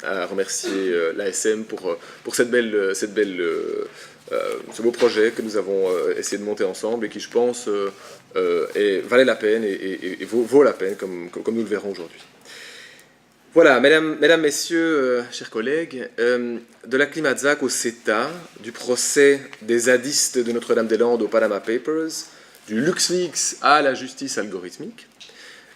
à remercier l'ASM pour ce beau projet que nous avons essayé de monter ensemble et qui, je pense, valait la peine et vaut la peine, comme nous le verrons aujourd'hui. Voilà, mesdames, messieurs, chers collègues, de la Climat-ZAC au CETA, du procès des zadistes de Notre-Dame-des-Landes aux Panama Papers, du LuxLeaks à la justice algorithmique,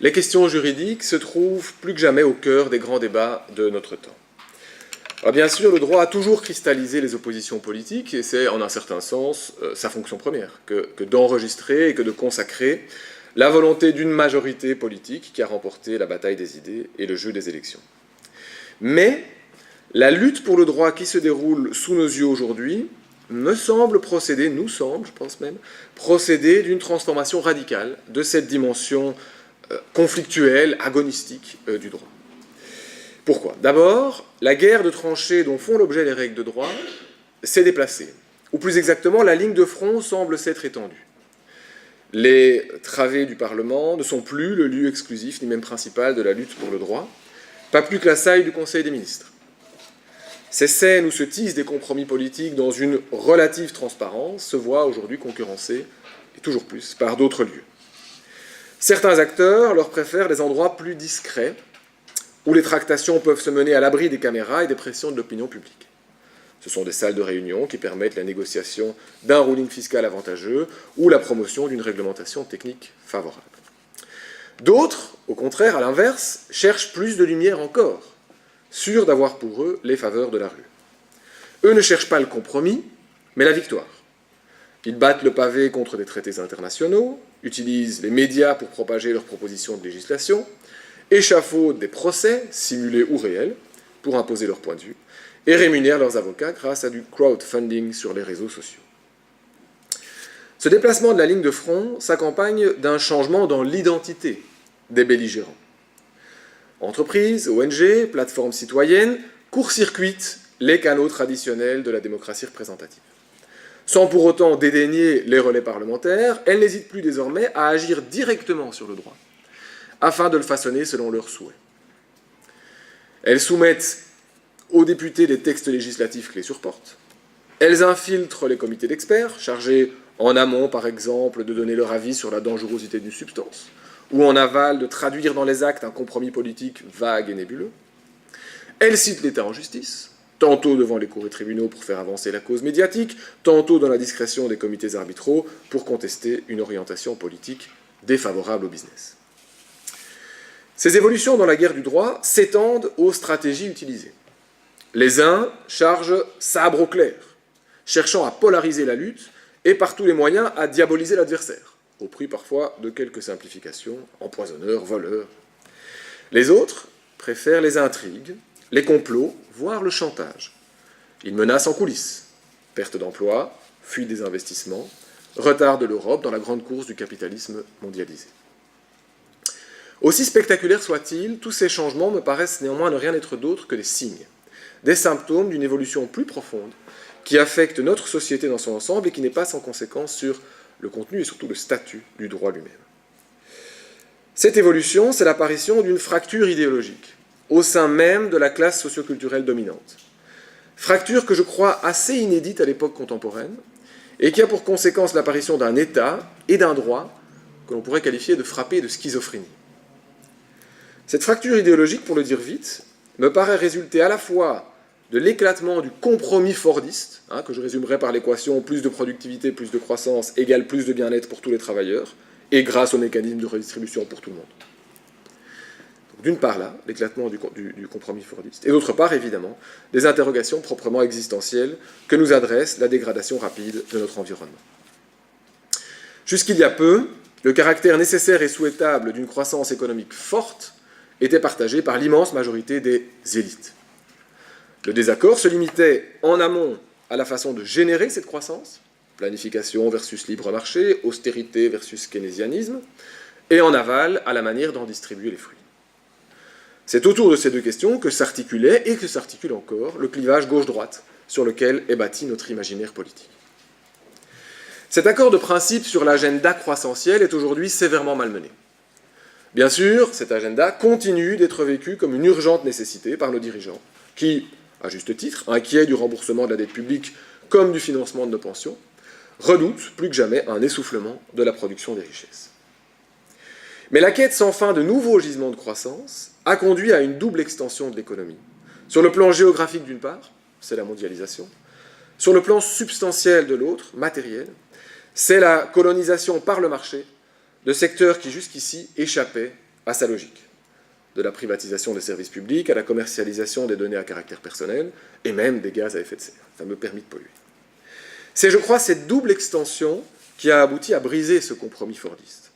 les questions juridiques se trouvent plus que jamais au cœur des grands débats de notre temps. Alors bien sûr, le droit a toujours cristallisé les oppositions politiques, et c'est en un certain sens sa fonction première, que d'enregistrer et que de consacrer la volonté d'une majorité politique qui a remporté la bataille des idées et le jeu des élections. Mais la lutte pour le droit qui se déroule sous nos yeux aujourd'hui nous semble, je pense même, procéder d'une transformation radicale de cette dimension conflictuelle, agonistique du droit. Pourquoi ? D'abord, la guerre de tranchées dont font l'objet les règles de droit s'est déplacée. Ou plus exactement, la ligne de front semble s'être étendue. Les travées du Parlement ne sont plus le lieu exclusif ni même principal de la lutte pour le droit, pas plus que la salle du Conseil des ministres. Ces scènes où se tissent des compromis politiques dans une relative transparence se voient aujourd'hui concurrencées, et toujours plus, par d'autres lieux. Certains acteurs leur préfèrent des endroits plus discrets, où les tractations peuvent se mener à l'abri des caméras et des pressions de l'opinion publique. Ce sont des salles de réunion qui permettent la négociation d'un ruling fiscal avantageux ou la promotion d'une réglementation technique favorable. D'autres, au contraire, à l'inverse, cherchent plus de lumière encore, sûrs d'avoir pour eux les faveurs de la rue. Eux ne cherchent pas le compromis, mais la victoire. Ils battent le pavé contre des traités internationaux, utilisent les médias pour propager leurs propositions de législation, échafaudent des procès, simulés ou réels, pour imposer leur point de vue, et rémunèrent leurs avocats grâce à du crowdfunding sur les réseaux sociaux. Ce déplacement de la ligne de front s'accompagne d'un changement dans l'identité des belligérants. Entreprises, ONG, plateformes citoyennes court-circuitent les canaux traditionnels de la démocratie représentative. Sans pour autant dédaigner les relais parlementaires, elles n'hésitent plus désormais à agir directement sur le droit, afin de le façonner selon leurs souhaits. Elles soumettent aux députés les textes législatifs clés sur porte. Elles infiltrent les comités d'experts, chargés en amont, par exemple, de donner leur avis sur la dangerosité d'une substance, ou en aval de traduire dans les actes un compromis politique vague et nébuleux. Elles citent l'État en justice, tantôt devant les cours et tribunaux pour faire avancer la cause médiatique, tantôt dans la discrétion des comités arbitraux pour contester une orientation politique défavorable au business. Ces évolutions dans la guerre du droit s'étendent aux stratégies utilisées. Les uns chargent sabre au clair, cherchant à polariser la lutte et par tous les moyens à diaboliser l'adversaire, au prix parfois de quelques simplifications, empoisonneurs, voleurs. Les autres préfèrent les intrigues, les complots, voire le chantage. Ils menacent en coulisses, perte d'emplois, fuite des investissements, retard de l'Europe dans la grande course du capitalisme mondialisé. Aussi spectaculaires soient-ils, tous ces changements me paraissent néanmoins ne rien être d'autre que des signes, des symptômes d'une évolution plus profonde qui affecte notre société dans son ensemble et qui n'est pas sans conséquence sur le contenu et surtout le statut du droit lui-même. Cette évolution, c'est l'apparition d'une fracture idéologique au sein même de la classe socioculturelle dominante. Fracture que je crois assez inédite à l'époque contemporaine et qui a pour conséquence l'apparition d'un État et d'un droit que l'on pourrait qualifier de frappé de schizophrénie. Cette fracture idéologique, pour le dire vite, me paraît résulter à la fois de l'éclatement du compromis fordiste, que je résumerai par l'équation plus de productivité, plus de croissance égale plus de bien-être pour tous les travailleurs, et grâce au mécanisme de redistribution pour tout le monde. Donc, d'une part là, l'éclatement du compromis fordiste, et d'autre part, évidemment, des interrogations proprement existentielles que nous adresse la dégradation rapide de notre environnement. Jusqu'il y a peu, le caractère nécessaire et souhaitable d'une croissance économique forte était partagé par l'immense majorité des élites. Le désaccord se limitait en amont à la façon de générer cette croissance, planification versus libre marché, austérité versus keynésianisme, et en aval à la manière d'en distribuer les fruits. C'est autour de ces deux questions que s'articulait, et que s'articule encore, le clivage gauche-droite sur lequel est bâti notre imaginaire politique. Cet accord de principe sur l'agenda croissentiel est aujourd'hui sévèrement malmené. Bien sûr, cet agenda continue d'être vécu comme une urgente nécessité par nos dirigeants, qui, à juste titre, inquiets du remboursement de la dette publique comme du financement de nos pensions, redoutent plus que jamais un essoufflement de la production des richesses. Mais la quête sans fin de nouveaux gisements de croissance a conduit à une double extension de l'économie. Sur le plan géographique d'une part, c'est la mondialisation. Sur le plan substantiel de l'autre, matériel, c'est la colonisation par le marché de secteurs qui jusqu'ici échappaient à sa logique. De la privatisation des services publics à la commercialisation des données à caractère personnel et même des gaz à effet de serre, le fameux permis de polluer. C'est, je crois, cette double extension qui a abouti à briser ce compromis fordiste.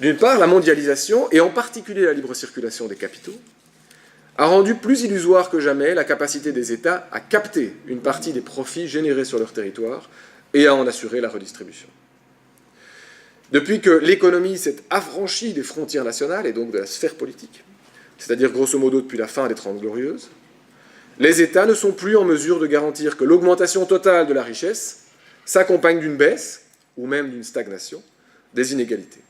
D'une part, la mondialisation, et en particulier la libre circulation des capitaux, a rendu plus illusoire que jamais la capacité des États à capter une partie des profits générés sur leur territoire et à en assurer la redistribution. Depuis que l'économie s'est affranchie des frontières nationales et donc de la sphère politique, c'est-à-dire grosso modo depuis la fin des Trente Glorieuses, les États ne sont plus en mesure de garantir que l'augmentation totale de la richesse s'accompagne d'une baisse, ou même d'une stagnation, des inégalités.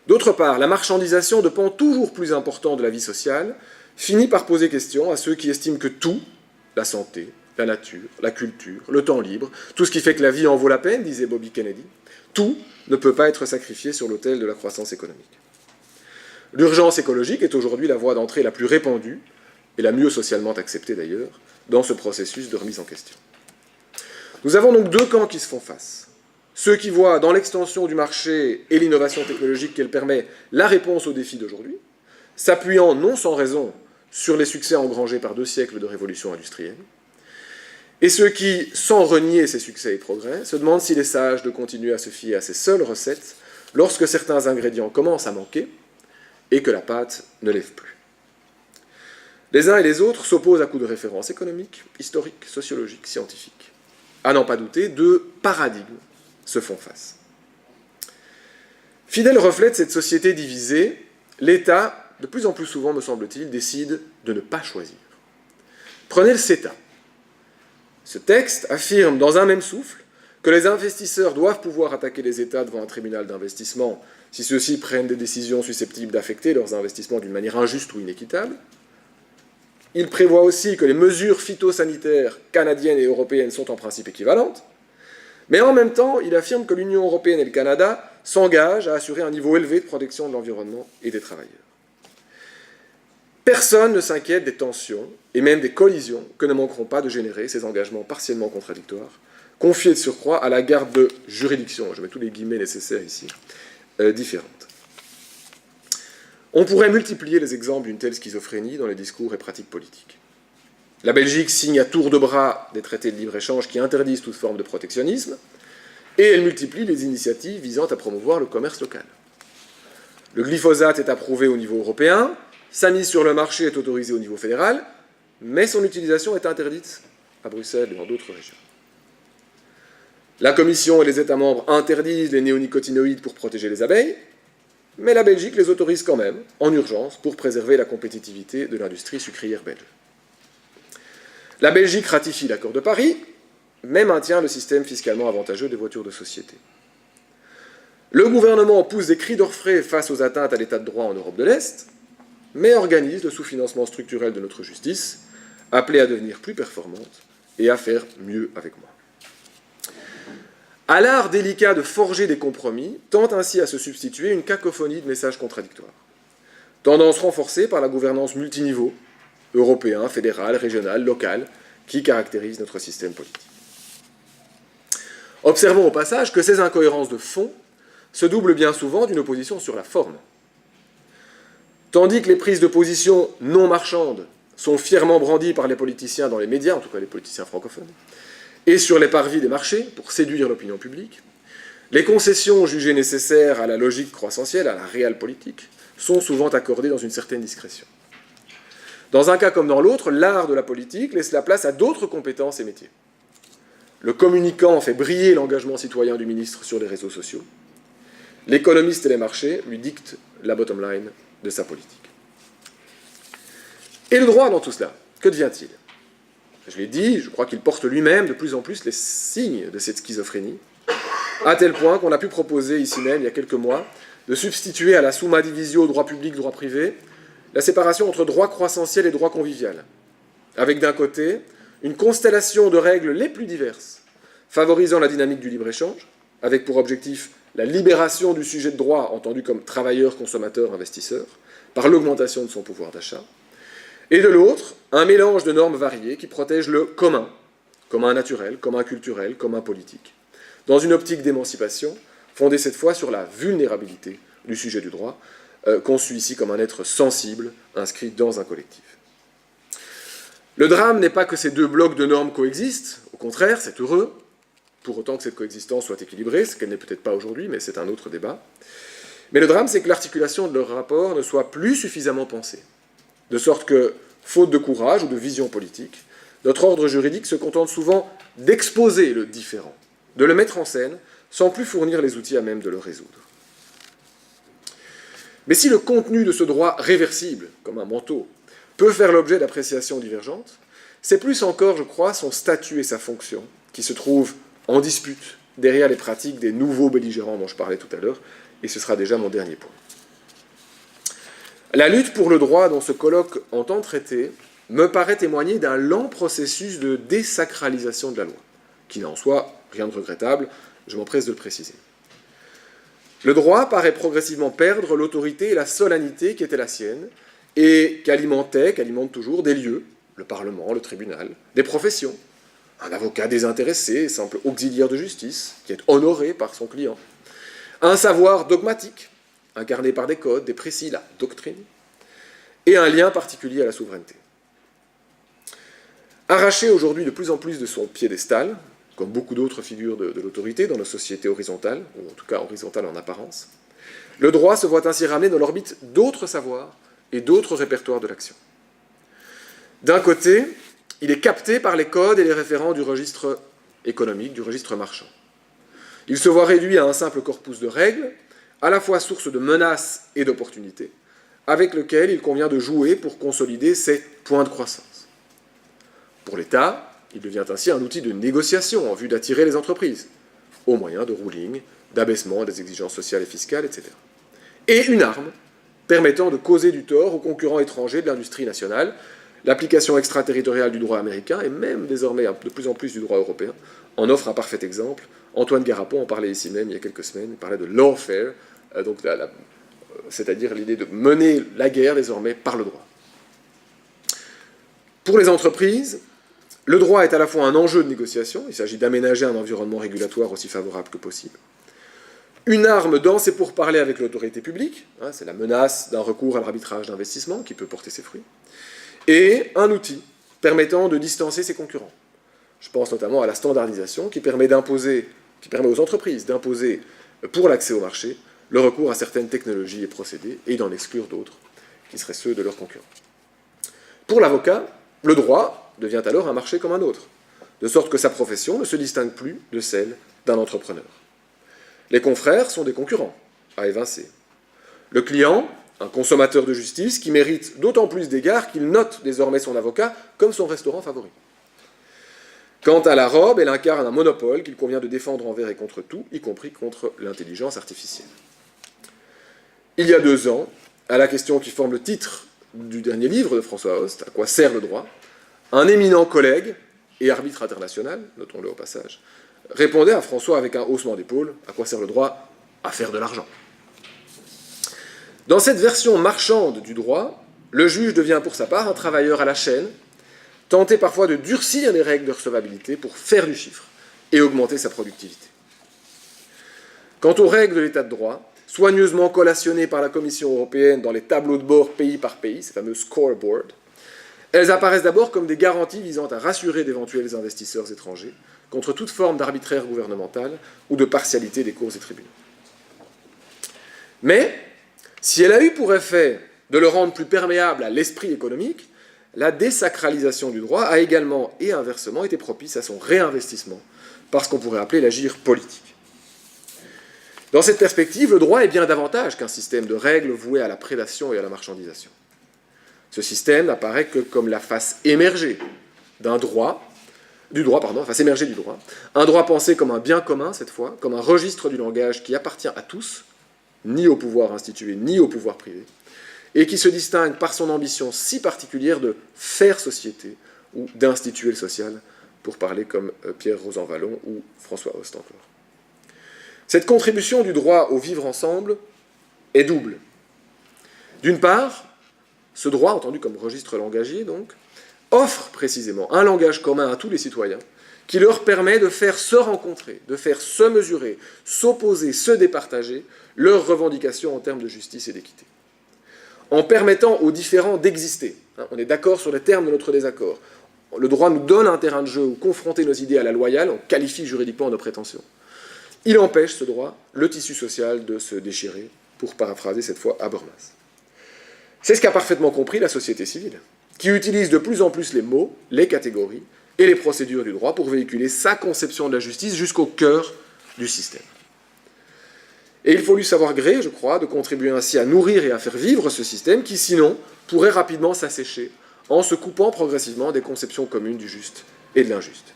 D'autre part, la marchandisation de pans toujours plus importants de la vie sociale finit par poser question à ceux qui estiment que tout, la santé, la nature, la culture, le temps libre, tout ce qui fait que la vie en vaut la peine, disait Bobby Kennedy, tout ne peut pas être sacrifié sur l'autel de la croissance économique. L'urgence écologique est aujourd'hui la voie d'entrée la plus répandue, et la mieux socialement acceptée d'ailleurs, dans ce processus de remise en question. Nous avons donc deux camps qui se font face. Ceux qui voient dans l'extension du marché et l'innovation technologique qu'elle permet la réponse aux défis d'aujourd'hui, s'appuyant non sans raison sur les succès engrangés par 2 siècles de révolution industrielle, et ceux qui, sans renier ces succès et progrès, se demandent s'il est sage de continuer à se fier à ces seules recettes lorsque certains ingrédients commencent à manquer et que la pâte ne lève plus. Les uns et les autres s'opposent à coups de références économiques, historiques, sociologiques, scientifiques. À n'en pas douter, 2 paradigmes se font face. Fidèle reflet de cette société divisée, l'État, de plus en plus souvent, me semble-t-il, décide de ne pas choisir. Prenez le CETA. Ce texte affirme dans un même souffle que les investisseurs doivent pouvoir attaquer les États devant un tribunal d'investissement si ceux-ci prennent des décisions susceptibles d'affecter leurs investissements d'une manière injuste ou inéquitable. Il prévoit aussi que les mesures phytosanitaires canadiennes et européennes sont en principe équivalentes, mais en même temps, il affirme que l'Union européenne et le Canada s'engagent à assurer un niveau élevé de protection de l'environnement et des travailleurs. Personne ne s'inquiète des tensions et même des collisions que ne manqueront pas de générer ces engagements partiellement contradictoires, confiés de surcroît à la garde de juridictions, je mets tous les guillemets nécessaires ici, différentes. On pourrait multiplier les exemples d'une telle schizophrénie dans les discours et pratiques politiques. La Belgique signe à tour de bras des traités de libre-échange qui interdisent toute forme de protectionnisme, et elle multiplie les initiatives visant à promouvoir le commerce local. Le glyphosate est approuvé au niveau européen, sa mise sur le marché est autorisée au niveau fédéral, mais son utilisation est interdite à Bruxelles et dans d'autres régions. La Commission et les États membres interdisent les néonicotinoïdes pour protéger les abeilles, mais la Belgique les autorise quand même, en urgence, pour préserver la compétitivité de l'industrie sucrière belge. La Belgique ratifie l'accord de Paris, mais maintient le système fiscalement avantageux des voitures de société. Le gouvernement pousse des cris d'orfraie face aux atteintes à l'état de droit en Europe de l'Est, mais organise le sous-financement structurel de notre justice, appelée à devenir plus performante et à faire mieux avec moi. À l'art délicat de forger des compromis, tente ainsi à se substituer une cacophonie de messages contradictoires. Tendance renforcée par la gouvernance multiniveau, européen, fédéral, régional, local, qui caractérise notre système politique. Observons au passage que ces incohérences de fond se doublent bien souvent d'une opposition sur la forme. Tandis que les prises de position non marchandes sont fièrement brandies par les politiciens dans les médias, en tout cas les politiciens francophones, et sur les parvis des marchés pour séduire l'opinion publique, les concessions jugées nécessaires à la logique croissantielle, à la réelle politique, sont souvent accordées dans une certaine discrétion. Dans un cas comme dans l'autre, l'art de la politique laisse la place à d'autres compétences et métiers. Le communicant fait briller l'engagement citoyen du ministre sur les réseaux sociaux. L'économiste et les marchés lui dictent la bottom line de sa politique. Et le droit dans tout cela, que devient-il ? Je l'ai dit, je crois qu'il porte lui-même de plus en plus les signes de cette schizophrénie. à tel point qu'on a pu proposer ici même, il y a quelques mois, de substituer à la summa divisio droit public, droit privé, la séparation entre droit croissentiel et droit convivial, avec d'un côté une constellation de règles les plus diverses, favorisant la dynamique du libre-échange, avec pour objectif la libération du sujet de droit, entendu comme travailleur, consommateur, investisseur, par l'augmentation de son pouvoir d'achat, et de l'autre, un mélange de normes variées qui protègent le commun, commun naturel, commun culturel, commun politique, dans une optique d'émancipation fondée cette fois sur la vulnérabilité du sujet du droit, conçu ici comme un être sensible, inscrit dans un collectif. Le drame n'est pas que ces deux blocs de normes coexistent, au contraire, c'est heureux, pour autant que cette coexistence soit équilibrée, ce qu'elle n'est peut-être pas aujourd'hui, mais c'est un autre débat. Mais le drame, c'est que l'articulation de leur rapport ne soit plus suffisamment pensée, de sorte que, faute de courage ou de vision politique, notre ordre juridique se contente souvent d'exposer le différent, de le mettre en scène, sans plus fournir les outils à même de le résoudre. Mais si le contenu de ce droit réversible, comme un manteau, peut faire l'objet d'appréciations divergentes, c'est plus encore, je crois, son statut et sa fonction qui se trouvent en dispute derrière les pratiques des nouveaux belligérants dont je parlais tout à l'heure, et ce sera déjà mon dernier point. La lutte pour le droit dont ce colloque entend traiter me paraît témoigner d'un lent processus de désacralisation de la loi, qui n'a en soi rien de regrettable, je m'empresse de le préciser. Le droit paraît progressivement perdre l'autorité et la solennité qui étaient la sienne, et qu'alimente toujours des lieux, le Parlement, le tribunal, des professions, un avocat désintéressé, simple auxiliaire de justice, qui est honoré par son client, un savoir dogmatique, incarné par des codes, des précis, la doctrine, et un lien particulier à la souveraineté. Arraché aujourd'hui de plus en plus de son piédestal, comme beaucoup d'autres figures de l'autorité dans nos sociétés horizontales, ou en tout cas horizontales en apparence, le droit se voit ainsi ramener dans l'orbite d'autres savoirs et d'autres répertoires de l'action. D'un côté, il est capté par les codes et les référents du registre économique, du registre marchand. Il se voit réduit à un simple corpus de règles, à la fois source de menaces et d'opportunités, avec lequel il convient de jouer pour consolider ses points de croissance. Pour l'État, il devient ainsi un outil de négociation en vue d'attirer les entreprises, au moyen de rulings, d'abaissement des exigences sociales et fiscales, etc. Et une arme permettant de causer du tort aux concurrents étrangers de l'industrie nationale. L'application extraterritoriale du droit américain, et même désormais de plus en plus du droit européen, en offre un parfait exemple. Antoine Garapon en parlait ici même il y a quelques semaines, il parlait de lawfare, c'est-à-dire l'idée de mener la guerre désormais par le droit. Pour les entreprises, le droit est à la fois un enjeu de négociation, il s'agit d'aménager un environnement régulatoire aussi favorable que possible, une arme dans ses pourparlers avec l'autorité publique, c'est la menace d'un recours à l'arbitrage d'investissement qui peut porter ses fruits, et un outil permettant de distancer ses concurrents. Je pense notamment à la standardisation qui permet aux entreprises d'imposer, pour l'accès au marché, le recours à certaines technologies et procédés et d'en exclure d'autres, qui seraient ceux de leurs concurrents. Pour l'avocat, le droit devient alors un marché comme un autre, de sorte que sa profession ne se distingue plus de celle d'un entrepreneur. Les confrères sont des concurrents, à évincer. Le client, un consommateur de justice qui mérite d'autant plus d'égards qu'il note désormais son avocat comme son restaurant favori. Quant à la robe, elle incarne un monopole qu'il convient de défendre envers et contre tout, y compris contre l'intelligence artificielle. Il y a 2 ans, à la question qui forme le titre du dernier livre de François Host, « À quoi sert le droit ?», un éminent collègue et arbitre international, notons-le au passage, répondait à François avec un haussement d'épaule, « À quoi sert le droit ? À faire de l'argent ». Dans cette version marchande du droit, le juge devient pour sa part un travailleur à la chaîne, tenté parfois de durcir les règles de recevabilité pour faire du chiffre et augmenter sa productivité. Quant aux règles de l'état de droit, soigneusement collationnées par la Commission européenne dans les tableaux de bord pays par pays, ces fameux scoreboards, elles apparaissent d'abord comme des garanties visant à rassurer d'éventuels investisseurs étrangers contre toute forme d'arbitraire gouvernemental ou de partialité des cours et tribunaux. Mais, si elle a eu pour effet de le rendre plus perméable à l'esprit économique, la désacralisation du droit a également et inversement été propice à son réinvestissement par ce qu'on pourrait appeler l'agir politique. Dans cette perspective, le droit est bien davantage qu'un système de règles voué à la prédation et à la marchandisation. Ce système n'apparaît que comme la face émergée d'un droit s'émerger du droit. Un droit pensé comme un bien commun, cette fois, comme un registre du langage qui appartient à tous, ni au pouvoir institué, ni au pouvoir privé, et qui se distingue par son ambition si particulière de faire société, ou d'instituer le social, pour parler comme Pierre Rosanvallon ou François Host encore. Cette contribution du droit au vivre ensemble est double. D'une part, ce droit, entendu comme registre langagier, donc, offre précisément un langage commun à tous les citoyens qui leur permet de faire se rencontrer, de faire se mesurer, s'opposer, se départager leurs revendications en termes de justice et d'équité. En permettant aux différents d'exister. On est d'accord sur les termes de notre désaccord. Le droit nous donne un terrain de jeu où confronter nos idées à la loyale, on qualifie juridiquement nos prétentions. Il empêche, ce droit, le tissu social de se déchirer, pour paraphraser cette fois Habermas. C'est ce qu'a parfaitement compris la société civile, qui utilise de plus en plus les mots, les catégories et les procédures du droit pour véhiculer sa conception de la justice jusqu'au cœur du système. Et il faut lui savoir gré, je crois, de contribuer ainsi à nourrir et à faire vivre ce système qui, sinon, pourrait rapidement s'assécher en se coupant progressivement des conceptions communes du juste et de l'injuste.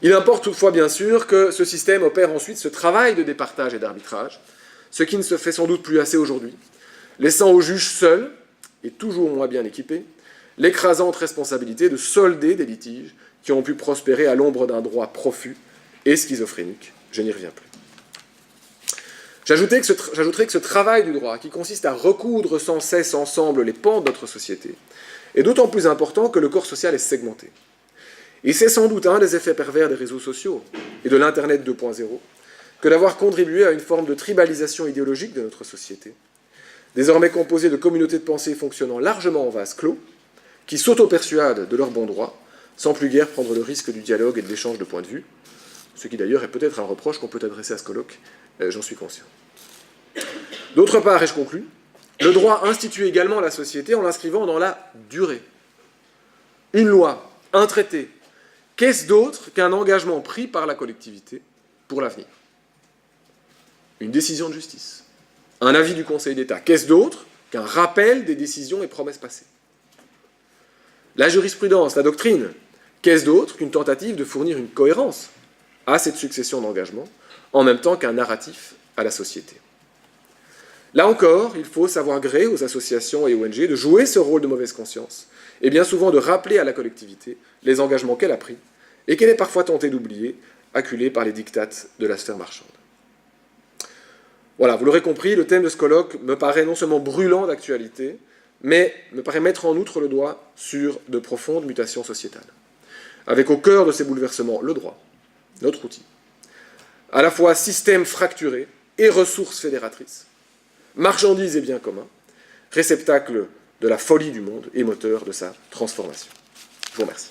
Il importe toutefois, bien sûr, que ce système opère ensuite ce travail de départage et d'arbitrage, ce qui ne se fait sans doute plus assez aujourd'hui, laissant aux juges seuls, et toujours moins bien équipés, l'écrasante responsabilité de solder des litiges qui ont pu prospérer à l'ombre d'un droit profus et schizophrénique. Je n'y reviens plus. J'ajouterai que ce travail du droit, qui consiste à recoudre sans cesse ensemble les pans de notre société, est d'autant plus important que le corps social est segmenté. Et c'est sans doute un des effets pervers des réseaux sociaux et de l'Internet 2.0 que d'avoir contribué à une forme de tribalisation idéologique de notre société, désormais composée de communautés de pensée fonctionnant largement en vase clos, qui s'auto-persuadent de leur bon droit, sans plus guère prendre le risque du dialogue et de l'échange de points de vue, ce qui d'ailleurs est peut-être un reproche qu'on peut adresser à ce colloque, j'en suis conscient. D'autre part, et je conclus, le droit institue également la société en l'inscrivant dans la durée. Une loi, un traité, qu'est-ce d'autre qu'un engagement pris par la collectivité pour l'avenir? Une décision de justice, un avis du Conseil d'État, qu'est-ce d'autre qu'un rappel des décisions et promesses passées? La jurisprudence, la doctrine, qu'est-ce d'autre qu'une tentative de fournir une cohérence à cette succession d'engagements, en même temps qu'un narratif à la société? Là encore, il faut savoir gré aux associations et ONG de jouer ce rôle de mauvaise conscience, et bien souvent de rappeler à la collectivité les engagements qu'elle a pris, et qu'elle est parfois tentée d'oublier, acculée par les dictates de la sphère marchande. Voilà, vous l'aurez compris, le thème de ce colloque me paraît non seulement brûlant d'actualité, mais me paraît mettre en outre le doigt sur de profondes mutations sociétales, avec au cœur de ces bouleversements le droit, notre outil, à la fois système fracturé et ressources fédératrices, marchandises et biens communs, réceptacle de la folie du monde et moteur de sa transformation. Je vous remercie.